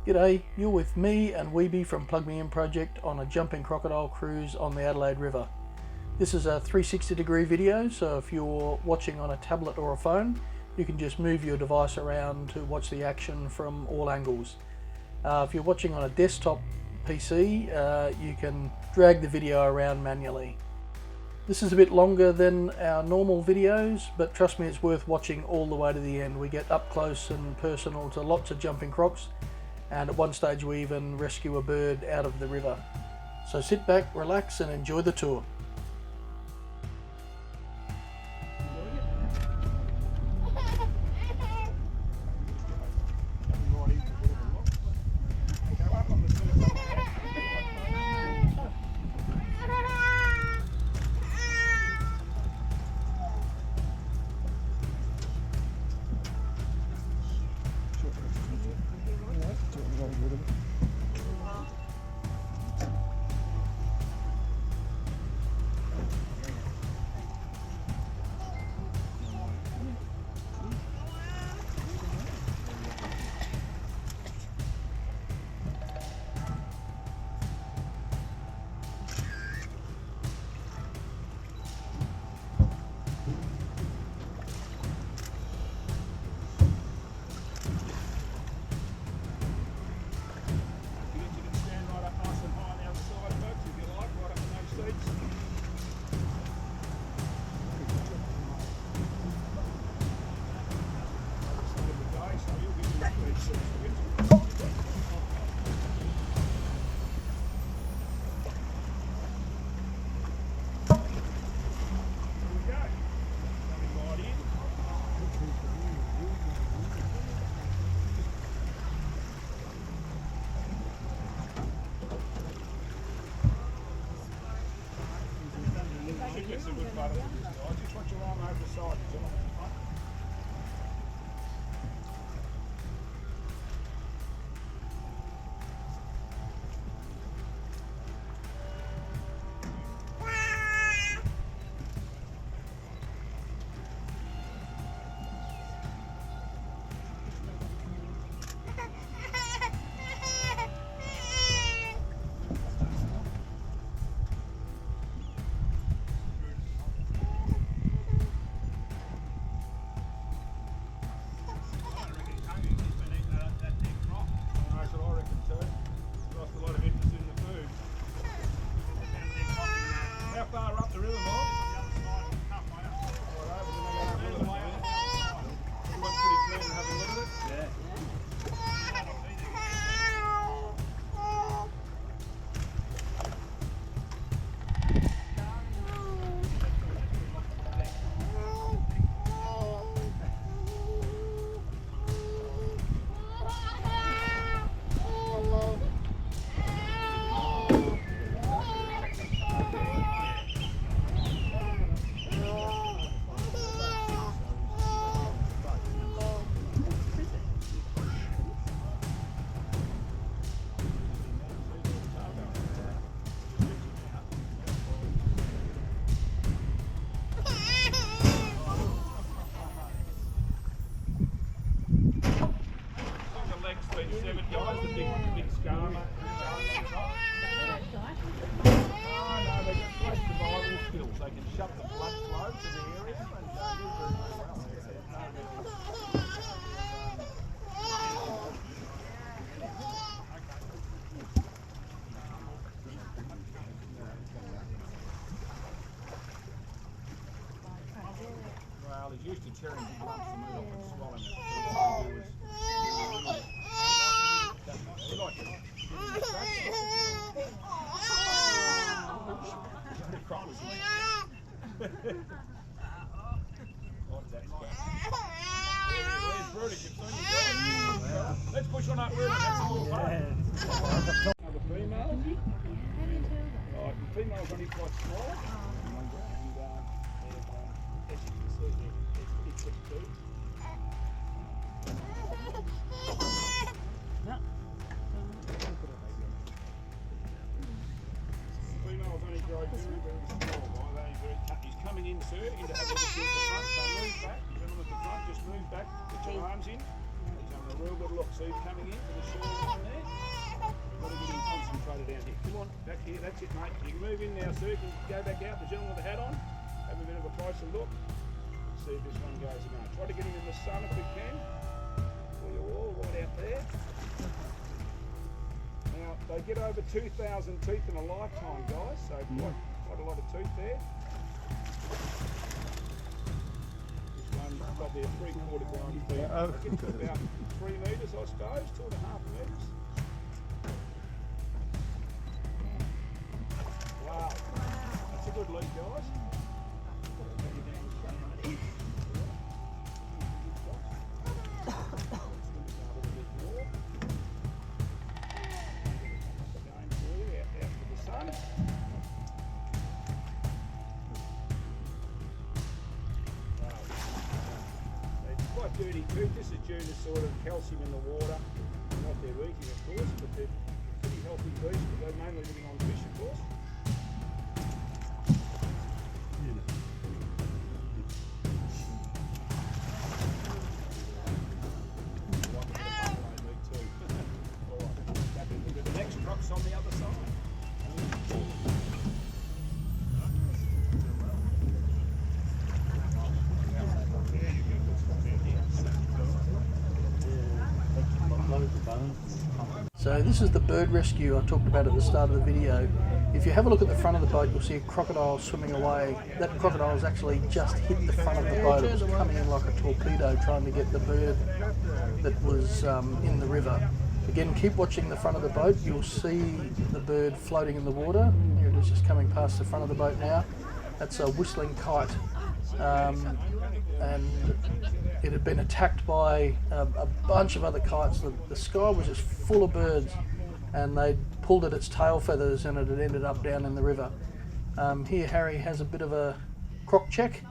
G'day, you're with me and Wiebe from Plugmein project on a jumping crocodile cruise on the Adelaide River. This is a 360 degree video, so if you're watching on a tablet or a phone, you can just move your device around to watch the action from all angles. If you're watching on a desktop PC, you can drag the video around manually. This is a bit longer than our normal videos, but trust me, it's worth watching all the way to the end. We get up close and personal to lots of jumping crocs, and at one stage we even rescue a bird out of the river. So sit back, relax and enjoy the tour. It's a good button. Just watch your arm over the side. They can shut the blood flow to the area well, he's used to tearing big lumps of meat off and swallowing it. Let's push on up, Ruben. That's a little fun. The females. Right, the female's only quite small. And as you can see, it's a food. The female's only very, very small. Right? He's coming in, sir, into having a look at the front. So move back. Gentlemen at the front, just move back. Put your arms in. He's having a real good look. See, he's coming in for the shirt on there. down here. Come on, back here. That's it, mate. You can move in now, sir. You can go back out. The gentleman with the hat on. Have a bit of a closer look. See if this one goes again. Try to get him in the sun if we can. Pull you all right out there. Now, they get over 2,000 teeth in a lifetime, guys, so quite a lot of teeth there. This one's probably a 3/4 grown female. Get to about 3 metres, I suppose, 2.5 metres. Wow, that's a good lead, guys. Dirty food. This is due to sort of calcium in the water and what they're eating, of course, but they're pretty healthy beasts, but they're mainly living on fish, of course. The next Crocs on the other side. So this is the bird rescue I talked about at the start of the video. If you have a look at the front of the boat, you'll see a crocodile swimming away. That crocodile has actually just hit the front of the boat. It was coming in like a torpedo trying to get the bird that was in the river. Again, keep watching the front of the boat. You'll see the bird floating in the water. Here it is, just coming past the front of the boat now. That's a whistling kite. And it had been attacked by a bunch of other kites. The sky was just full of birds, and they'd pulled at its tail feathers and it had ended up down in the river. Here Harry has a bit of a croc check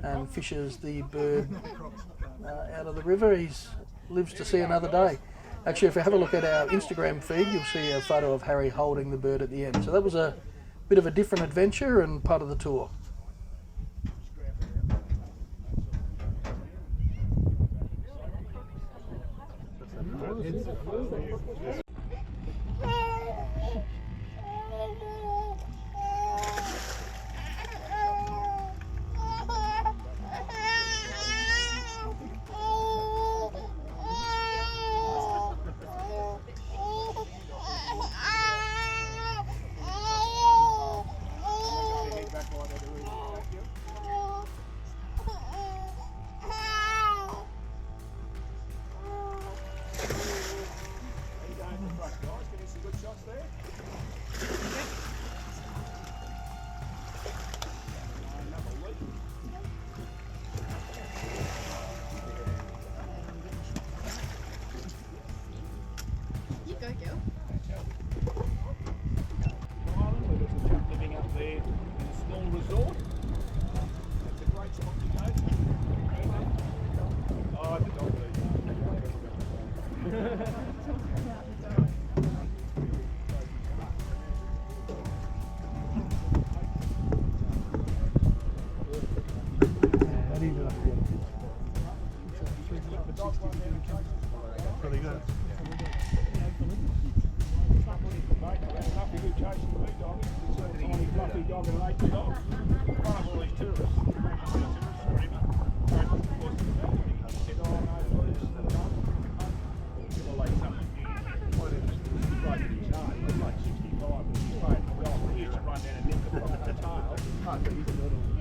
and fishes the bird out of the river. He lives to see another day. Actually, if you have a look at our Instagram feed, you'll see a photo of Harry holding the bird at the end. So that was a bit of a different adventure and part of the tour. Living up there in a small resort. It's a great spot to go to. Oh, the dog Pretty good. Fluffy dog and late dog. In front of all these tourists.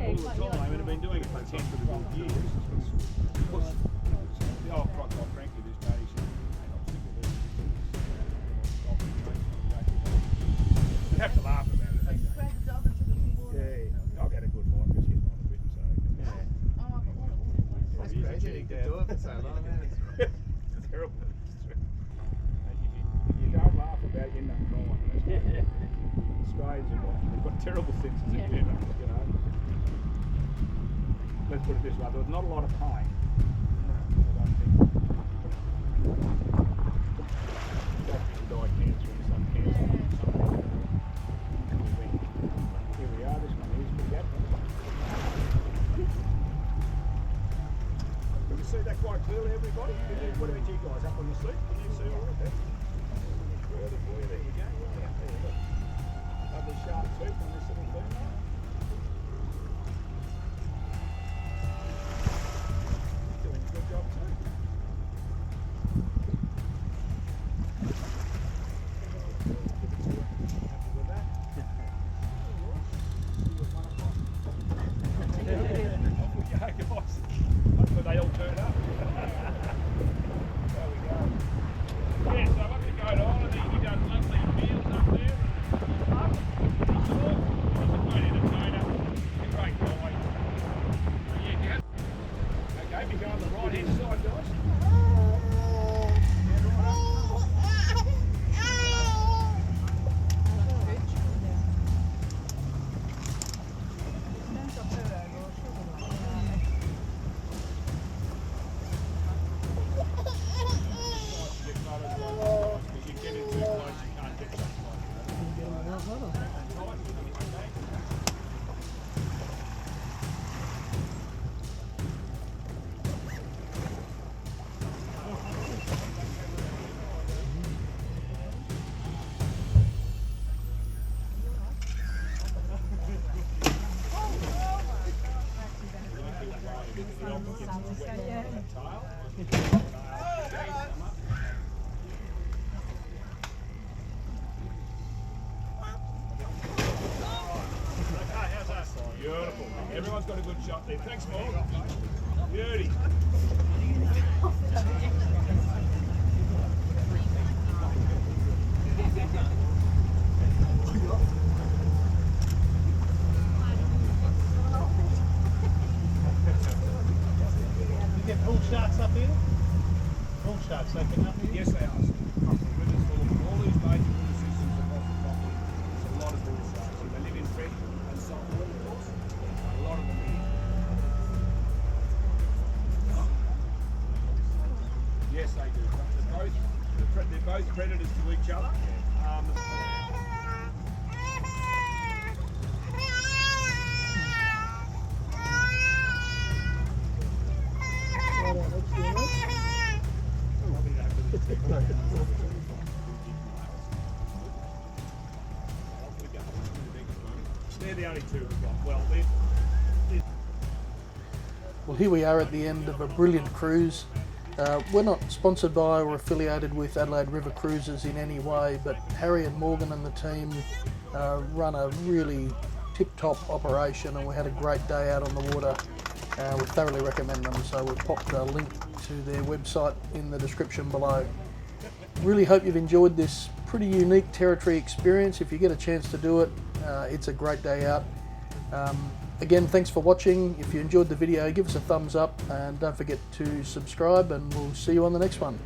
All the time, and have been doing it for 10 to 12 years. Oh, quite frankly, this day you have to laugh about it. Yeah, I've had a good life just hitting on a bit, so. That's crazy. You can do it for so long, It's terrible. If you don't laugh about it, you end up crying. Australians have got terrible senses of humour, you know. Let's put it this way, there was not a lot of pain. I don't think. Doctors died cancer and some cancer. Here we are, this one is pretty good. Can you see that quite clearly, everybody? What about you guys up on the seat? Can you see all of that? There we go. getting too close, you can't get something like that. Beautiful. Everyone's got a good shot there. Thanks, Paul. Beauty. You get bull sharks up here? Bull sharks, they can up here? Yes, they are. Rivers full of all these major river systems across the property. There's a lot of bull sharks. They live in fresh and salt water, of course. A lot of them here. Yes, they do. They're both predators to each other. They're the only two we've got. Well, here we are at the end of a brilliant cruise. We're not sponsored by or affiliated with Adelaide River Cruises in any way, but Harry and Morgan and the team run a really tip-top operation, and we had a great day out on the water. We thoroughly recommend them, so we've popped a link to their website in the description below. Really hope you've enjoyed this pretty unique territory experience. If you get a chance to do it, it's a great day out. Again, thanks for watching. If you enjoyed the video, give us a thumbs up and don't forget to subscribe, and we'll see you on the next one.